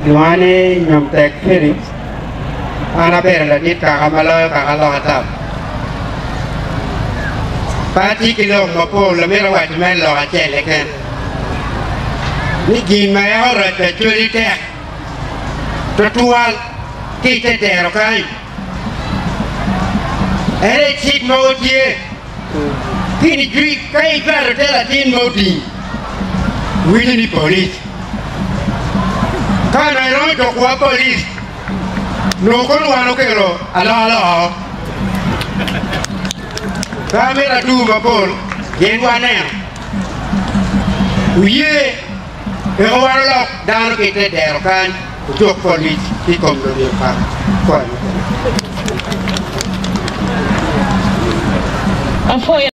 Owiny Nyomtek Felix ana bere la dit ka amalo ka Allah tab Pati kilo mapo la mera wat men lo achele kan ni gin ma ya ora te churi te totual ki te ro kai ere chik mo tie kini gri kai bar te la tin mo ti wini ni police kana ro to kwa police no kon wa no ke lo ala Kamera tu mapol, jengwane. Uye, warlock dan kita derkan untuk polis di komdoni pak. Afoy.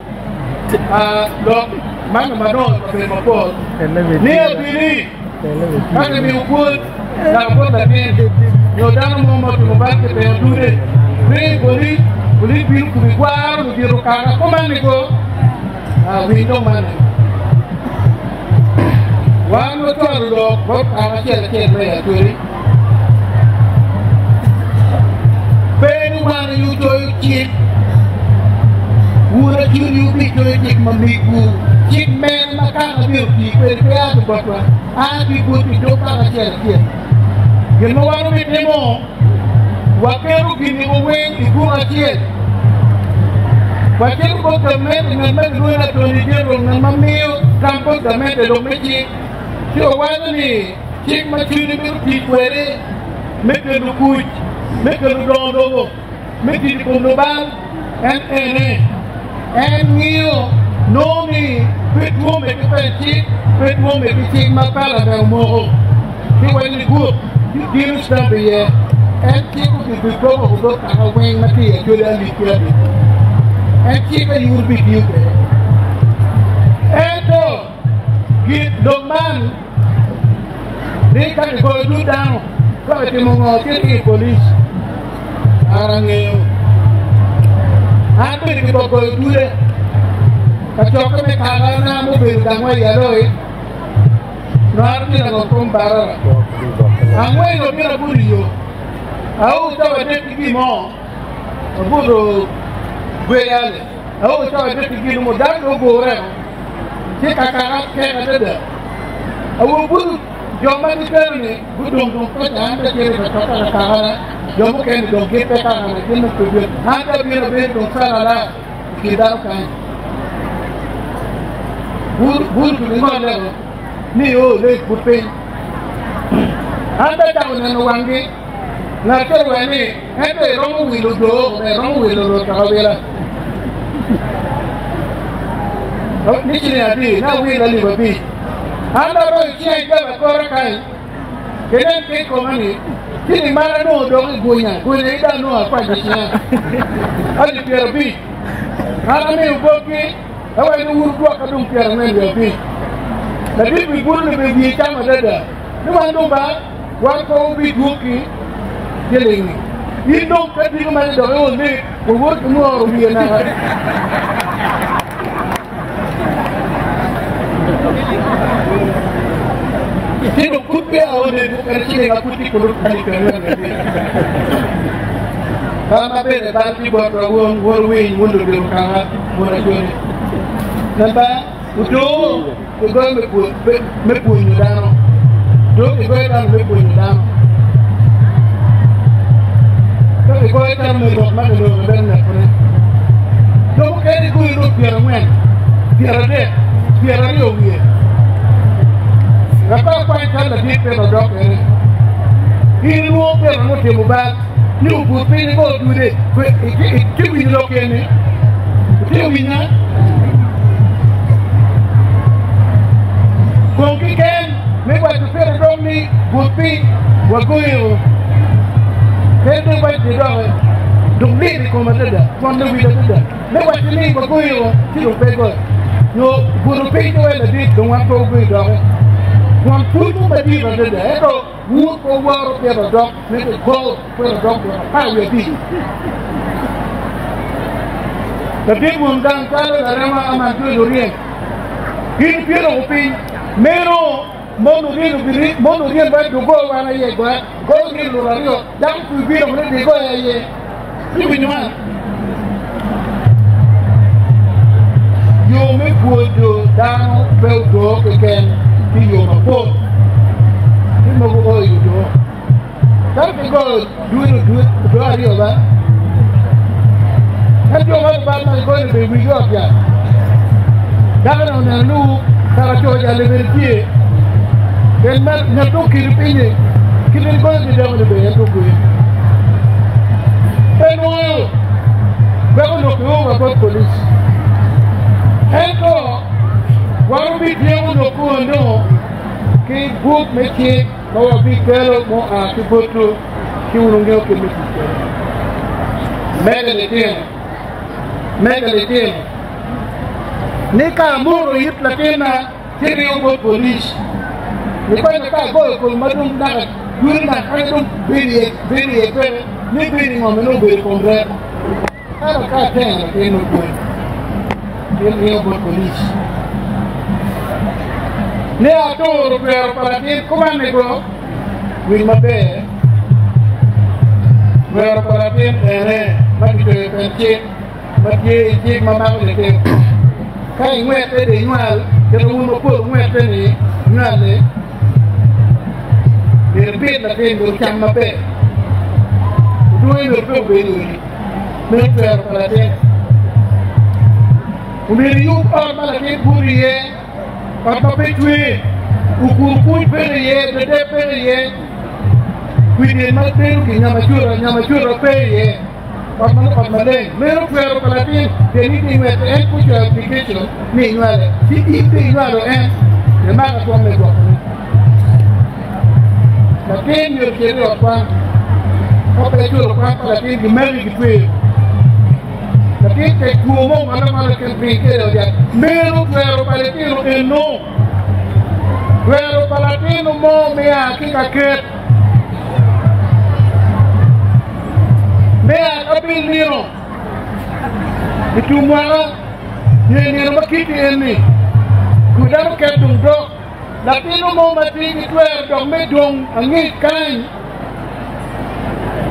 Dok, mana madon pakai mapol. Ni bini. Mana miukul, dapat tapi jodoh mau mobil kita yang dulu. Ni polis. Kulit biru kubikuar, biru kara, kemana ko? Window mana? Wan motor dok, bot anak cek mereka turi. Penu mana you joy cik? Ura curi ubi joy cik memiku. Cik men makan biru cik, perikaya tu botwa. Abi putih dok anak cek. Gimana waru bitemo? Wakeru gini uweng ibu acil. Wakeru kau temen dengan dua nak tulis dia dengan mamil kampung temen dalam meji. Siapa wana ni? Cik macam ni biru tikwere, mereka lukuj, mereka ludondo, mereka di pondobal, and ngio, nomi, petuo mereka pencik, petuo mereka cik mapala dah umur. Siapa ni good? Dia mesti dia. And people will be probably look at a wing material to the little. And people you will be due. And get the man, they can go do down. Go to the police. Arangeo. I think people go do it. A chocolate Carana movie than where you're not from Barra. I'm waiting to get a good you. Aku tahu ada tinggi mau, aku tu beral. Aku tahu ada tinggi mau dah aku orang. Jika kakak ada dah. Aku pun zaman itu ni, budung kita ciri bercakap kakak. Jamu kan kita kakak kita tujuh. Ada bila salah kita kan. Bul tu mana? Ni leh putih. Ada tahu nana wangi. Nakar wani, ente romu wilu kahwela. Ni kini adi, na wila li babi. Anda roh siya ikaw kora kai. Kailan kay komani, kini mana no dong gunya ida no apa jadinya. Adi piara bi. Kalau ni uboki, awak ni urut kadung piara men bi. Tapi bibur ni bi cama dada. Ni mandu ba, wako bi duki. Ini dong tadi kemarin dah ni, buat semua orang dia nak. Ini dong putih awak ni bukan sini nak putih kulit kali kerana ni. Kalau apa ni tadi buat orang win mundur di belakang mundur ni. Nampak? Udah, mepun ni dah. Dok, dah mepun ni dah. Kalau kau itu mendok mana dok benar pun. Kamu kali kau itu biar men, biar ada orang. Apa yang kau lagi pernah ni? Ini lu pernah mesti mubah, ni ubud ni kau tu deh. Kau ini dok ni, kau ini. Kau kiken, mereka tu pernah dok ni, budi, wakuyo. Kendo baik tidak, dong ni komanda dah, komanda bila dah. Lepas ini baguyo, silo pego. Yo guru pego ada di dong aku baguyo dah. Kau tuju bagi dah dah. Itu buat kau waru dia dah. Nanti kau dah apa dia di. Tapi mungkin kalau ada nama amat tu durian. Ini piara kopi, mero monu rien ba do go wana ye go ri lo rio dam ku bi no de go ye ni bi nyuma yo me puedo dar peudo que ken bi yo ma po ni mo go yo do dam ke go do rio ba kan yo ba ma go ni be wi yo ya daga na lu para cho ya le vertie el mal na to kirpine kilin ko di daw de be to ko eno ba ko no ko ba police eko waru bi diewu no ko no ki book me ki no bi kelo mo a ki boto ki wono ngeo ke me ki mega le tem ni ka muro yit la tena tiri ko police ni pa ka go ko madum na duri na ka dum biri pe ni biri mo no biri kongre ala ka tena ke no ko ni ko police ne a to pero para ti como me go wil mabe pero para ti ma ti te Mati cik mama ni kai ngwet de nyal ke no ko ngwet ni nyal le de bit la ke do cham ma pe do no ko be ni me fer para de u me yu pa ma la ke buriye pa pa pe tui u ku pe ye de pe ye ku de ma pe ki nyama chura pe ye Pamale, mero fuero para ti, de ni en pucho application, ni nuale, si igual de más a me go. La que yo quiero pa, para yo para ti, de meri que fue. La que como mala que brinquero ya, mero fuero para ti, no. Fuero para ti, no mo me aquí que Mea apil niro itu mara ni makiti eni kudam kedung do lakino mo mati itwe dong me dong angi kan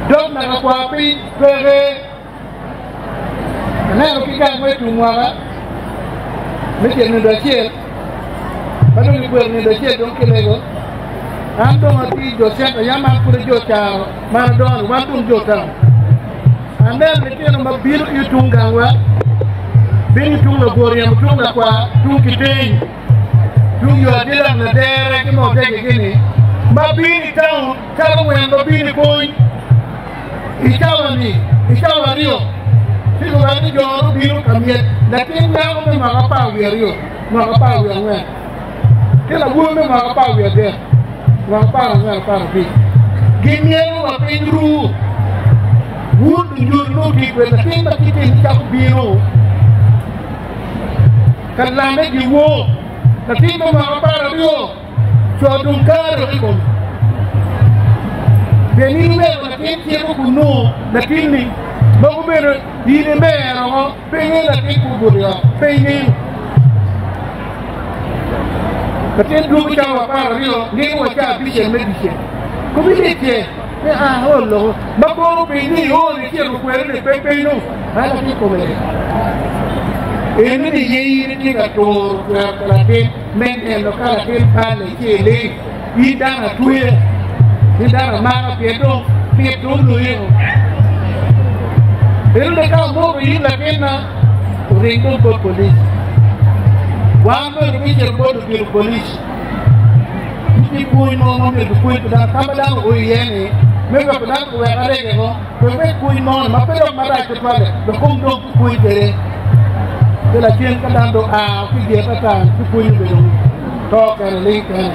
dong na kwapi pere na ukika mwe tu mara meke ni do chiel bado ni kwer ni do chiel dong kelego ando mati do senta yama kure jo chao ma don wa tum jo ta Amel ni kena mabiru itunga wa bini tunga gori ya mtunga kwa tukitei tungi wa dila na dere kima oteke gini mabini tau kama mwe mabini koi ikawa rio siku gani joru biru kamiet lakini nyango me makapawi ya rio makapawi ya ngwe kila guwe me makapawi ya der makapawi gimienu wa pinru would you know it when the thing that it is just below? Can I make you walk? The thing of our paradio, so don't carry it. Then you know the thing you know, the thing, no better, you the man, or paying the people, paying. The thing to which our paradio, they were carrying medicine. Community. Hello, Mako Pini, oh, the kid who were the Pepe, no, I don't think of it. In the year, a tour where the men and the Kalakin pan, he done a twin, he done a man of Pietro, in the car over in the Kena, ring to police. One of the picture go to the police. Going on to point to that, come down, Owiny. Maybe I could not go where I go. But we're going on, my fellow mother to toilet, the home dog to point there. Till I can't come down to our figure at a time to point the talk and link and